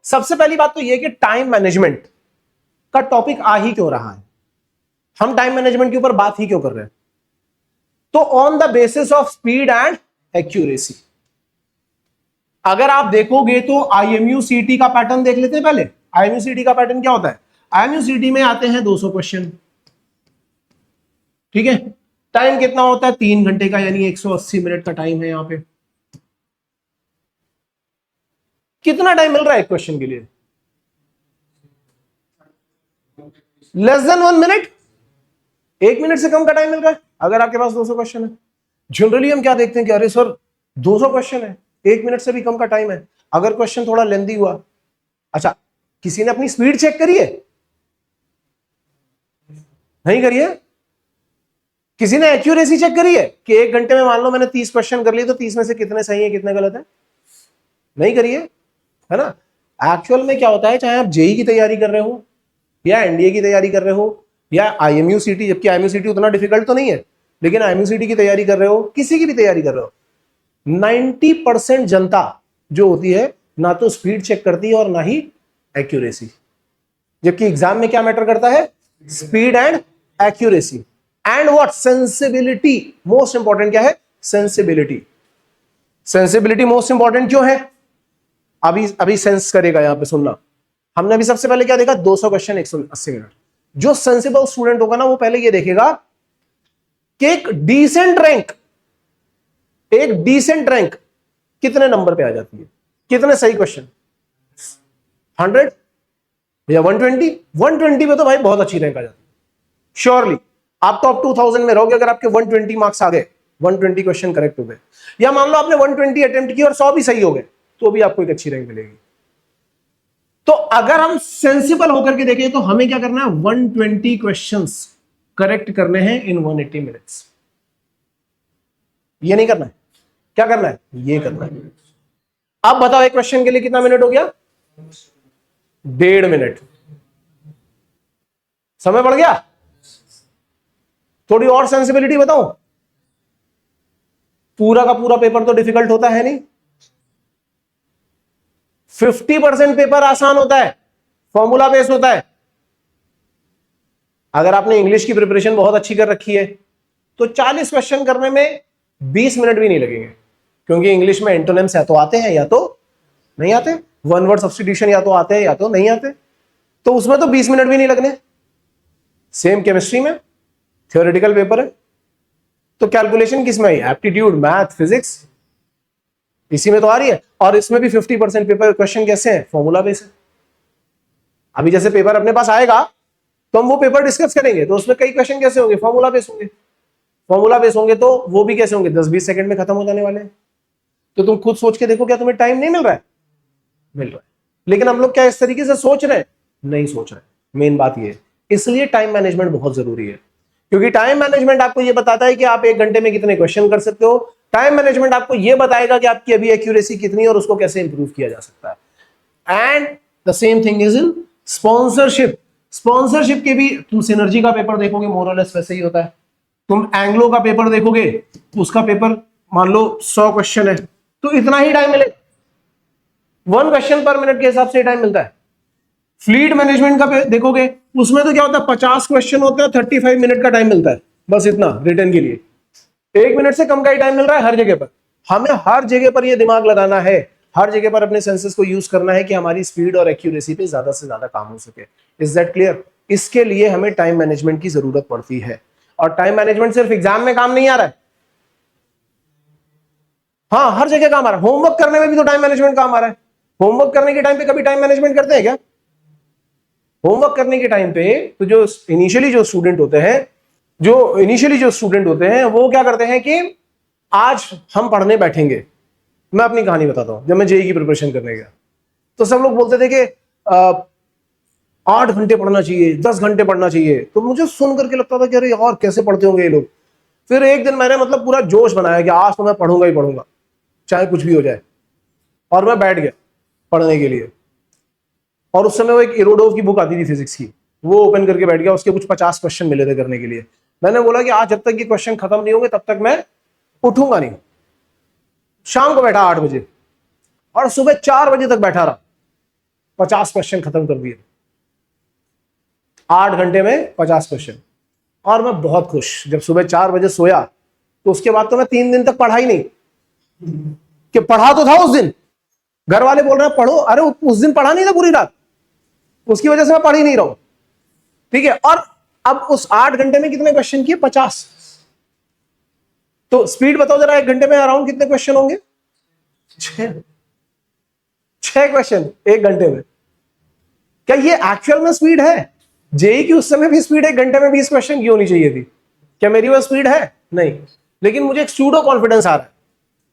सबसे पहली बात तो यह कि टाइम मैनेजमेंट का टॉपिक आ ही क्यों रहा है, हम टाइम मैनेजमेंट के ऊपर बात ही क्यों कर रहे हैं? तो on the basis of speed and accuracy. अगर आप देखोगे तो IMUCT का पैटर्न देख लेते हैं पहले। IMUCT का पैटर्न क्या होता है? IMUCT में आते हैं 200 क्वेश्चन, ठीक है। टाइम कितना होता है? 3 घंटे का, यानी 180 मिनट का टाइम है। यहां पे कितना टाइम मिल रहा है एक क्वेश्चन के लिए? लेस देन 1 मिनट, 1 मिनट से कम का टाइम मिल रहा है अगर आपके पास 200 क्वेश्चन है। जनरली हम क्या देखते हैं कि अरे सर 200 क्वेश्चन है, 1 मिनट से भी कम का टाइम है। अगर क्वेश्चन थोड़ा लेंदी हुआ, अच्छा किसी ने अपनी स्पीड चेक करी है? नहीं करी है। किसी ने एक्यूरेसी चेक करी है कि 1 घंटे में मान लो मैंने 30 क्वेश्चन कर लिए तो 30 में से कितने सही है कितने गलत है? नहीं करी है ना। एक्चुअल में क्या होता है, चाहे आप जेई की तैयारी कर रहे हो या एनडीए की तैयारी कर रहे हो या IMUCT, जबकि IMUCT उतना डिफिकल्ट तो नहीं है, लेकिन IMUCT की तैयारी कर रहे हो, किसी की भी तैयारी कर रहे हो, 90% जनता जो होती है ना तो स्पीड चेक करती है और ना ही एक्यूरेसी। जबकि एग्जाम में क्या मैटर करता है? Speed and accuracy and what? Sensibility. Most important क्या है? सेंसिबिलिटी। सेंसिबिलिटी मोस्ट इंपॉर्टेंट क्यों है? अभी सेंस करेगा यहां पे, सुनना। हमने अभी सबसे पहले क्या देखा? 200 क्वेश्चन 180 मिनट। जो सेंसिबल स्टूडेंट होगा ना वो पहले ये देखेगा कि एक डिसेंट रैंक कितने नंबर पे आ जाती है, कितने सही क्वेश्चन, 100 या 120? 120 में तो भाई बहुत अच्छी रैंक आ जाती है श्योरली। आप टॉप 2000 में रहोगे अगर आपके 120 मार्क्स आ गए, 120 क्वेश्चन करेक्ट हो गए, या मान लो आपने 120 अटेम्प्ट किए और 100 भी सही हो गए, तो भी आपको एक अच्छी रैंक मिलेगी। तो अगर हम सेंसिबल होकर के देखें तो हमें क्या करना है? 120 क्वेश्चंस करेक्ट करने हैं इन 180 मिनट्स। ये नहीं करना है, क्या करना है? ये करना है। अब बताओ एक क्वेश्चन के लिए कितना मिनट हो गया? 1.5 मिनट। समय बढ़ गया? थोड़ी और सेंसिबिलिटी बताओ। पूरा का पूरा पेपर तो डिफिकल्ट होता है नहीं, 50% पेपर आसान होता है, फॉर्मूला बेस्ड होता है। अगर आपने इंग्लिश की प्रिपरेशन बहुत अच्छी कर रखी है तो 40 क्वेश्चन करने में 20 मिनट भी नहीं लगेंगे, क्योंकि इंग्लिश में एंटोनिम्स या तो आते हैं या तो नहीं आते, वन वर्ड सब्स्टिट्यूशन या तो आते हैं या तो नहीं आते, तो उसमें तो 20 मिनट भी नहीं लगने। सेम केमिस्ट्री में थ्योरेटिकल पेपर है तो कैलकुलेशन किसमें आई? एप्टीट्यूड, मैथ, फिजिक्स, इसी में तो आ रही है। और इसमें भी 50% पेपर क्वेश्चन कैसे हैं? फॉर्मूला बेस्ड है। अभी जैसे पेपर अपने पास आएगा तो हम वो पेपर डिस्कस करेंगे, तो उसमें कई क्वेश्चन कैसे होंगे? फॉर्मूला बेस्ड होंगे। फॉर्मूला बेस्ड होंगे तो वो भी कैसे होंगे? 10-20 सेकंड में खत्म हो जाने वाले हैं। तो तुम खुद सोच के देखो, क्या तुम्हें टाइम नहीं मिल रहा है? मिल रहा है। लेकिन हम लोग क्या इस तरीके से सोच रहे हैं? नहीं सोच रहे। मेन बात ये है, इसलिए टाइम मैनेजमेंट बहुत जरूरी है, क्योंकि टाइम मैनेजमेंट आपको ये बताता है कि आप 1 घंटे में कितने क्वेश्चन कर सकते हो। टाइम मैनेजमेंट आपको ये बताएगा कि आपकी अभी एक्यूरेसी कितनी है और उसको कैसे इंप्रूव किया जा सकता है। And the same thing is in sponsorship. Sponsorship के भी तुम सिनर्जी का पेपर देखोगे, मोर और लेस वैसे ही होता है। तुम एंग्लो का पेपर देखोगे, उसका पेपर मान लो 100 क्वेश्चन है तो इतना ही टाइम मिलेगा, 1 क्वेश्चन पर मिनट के हिसाब से टाइम मिलता है। फ्लीट मैनेजमेंट का देखोगे, उसमें तो क्या होता है, 50 क्वेश्चन होते हैं, 35 मिनट का टाइम मिलता है, बस इतना रिटर्न के लिए। 1 मिनट से कम का ही टाइम मिल रहा है हर जगह पर। हमें हर जगह पर यह दिमाग लगाना है, हर जगह पर अपने सेंसेस को यूज करना है कि हमारी स्पीड और एक्यूरेसी पे ज्यादा से ज्यादा काम हो सके। Is that clear? इसके लिए हमें टाइम मैनेजमेंट की जरूरत पड़ती है, और टाइम मैनेजमेंट सिर्फ एग्जाम में काम नहीं आ रहा है, हाँ हर जगह काम आ रहा है। होमवर्क करने में भी तो टाइम मैनेजमेंट काम आ रहा है। होमवर्क करने के टाइम पे कभी टाइम मैनेजमेंट करते हैं क्या? होमवर्क करने के टाइम पे तो जो इनिशियली जो स्टूडेंट होते हैं वो क्या करते हैं कि आज हम पढ़ने बैठेंगे। मैं अपनी कहानी बताता हूं। जब मैं जेई की प्रिपरेशन करने गया तो सब लोग बोलते थे कि 8 घंटे पढ़ना चाहिए, 10 घंटे पढ़ना चाहिए। तो मुझे सुन करके लगता था कि अरे यार कैसे पढ़ते होंगे ये लोग। फिर एक दिन मैंने मतलब पूरा जोश बनाया कि आज तो मैं पढ़ूंगा ही पढ़ूंगा, चाहे कुछ भी हो जाए, और मैं बैठ गया पढ़ने के लिए। और उस समय वो एक इरोडोव की बुक आती थी फिजिक्स की, वो ओपन करके बैठ गया। उसके कुछ 50 क्वेश्चन मिले थे करने के लिए। मैंने बोला कि आज जब तक ये क्वेश्चन खत्म नहीं होंगे तब तक मैं उठूंगा नहीं। शाम को बैठा 8 बजे और सुबह 4 बजे तक बैठा रहा। 50 क्वेश्चन खत्म कर दिए, 8 घंटे में 50 क्वेश्चन। और मैं बहुत खुश, जब सुबह 4 बजे सोया तो उसके बाद तो मैं 3 दिन तक पढ़ा ही नहीं, कि पढ़ा तो था उस दिन, घर वाले बोल रहे हैं पढ़ो, अरे उस दिन पढ़ा नहीं था पूरी रात, उसकी वजह से मैं पढ़ ही नहीं रहा हूं, ठीक है। और अब उस 8 घंटे में कितने क्वेश्चन किए? 50। तो स्पीड बताओ जरा, 1 घंटे में अराउंड कितने क्वेश्चन होंगे? 6 क्वेश्चन 1 घंटे में। क्या ये एक्चुअल में स्पीड है? जेई की उस समय भी स्पीड 1 घंटे में 20 क्वेश्चन की होनी चाहिए थी, क्या मेरी वो स्पीड है? नहीं। लेकिन मुझे एक सूडो कॉन्फिडेंस आ रहा है,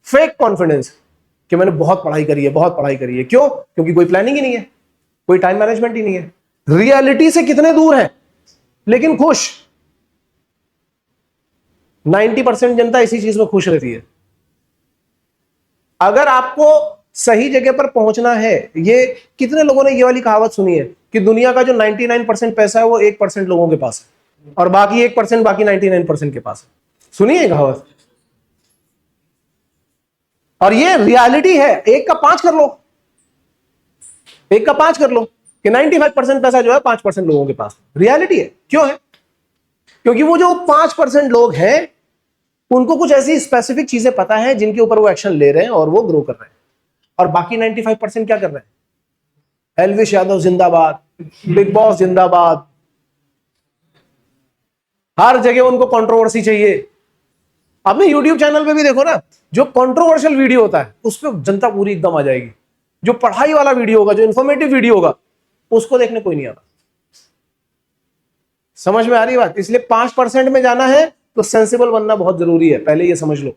फेक कॉन्फिडेंस, कि मैंने बहुत पढ़ाई करी है, बहुत पढ़ाई करी है। क्यों? क्योंकि कोई प्लानिंग ही नहीं है, कोई टाइम मैनेजमेंट ही नहीं है, रियलिटी से कितने दूर है, लेकिन खुश। 90% जनता इसी चीज में खुश रहती है। अगर आपको सही जगह पर पहुंचना है, ये कितने लोगों ने ये वाली कहावत सुनी है कि दुनिया का जो 99% पैसा है वो 1% लोगों के पास है, और बाकी 1% बाकी 99% के पास है। सुनिए ये कहावत, और ये रियलिटी है। 1 का 5 कर लो, 1 का 5 कर लो कि 95% पैसा जो है 5% लोगों के पास। रियलिटी है। क्यों है? क्योंकि वो जो 5% लोग हैं उनको कुछ ऐसी स्पेसिफिक चीजें पता है जिनके ऊपर वो एक्शन ले रहे हैं और वो ग्रो कर रहे हैं, और बाकी 95% क्या कर रहे हैं? एलविश यादव जिंदाबाद, बिग बॉस जिंदाबाद, हर जगह उनको कंट्रोवर्सी चाहिए। आपने यूट्यूब चैनल पे भी देखो ना, जो कंट्रोवर्शियल वीडियो होता है उस पर जनता पूरी एकदम आ जाएगी, जो पढ़ाई वाला वीडियो होगा, जो इंफॉर्मेटिव वीडियो होगा, उसको देखने कोई नहीं आता। समझ में आ रही बात? इसलिए 5% में जाना है तो सेंसिबल बनना बहुत जरूरी है, पहले ये समझ लो।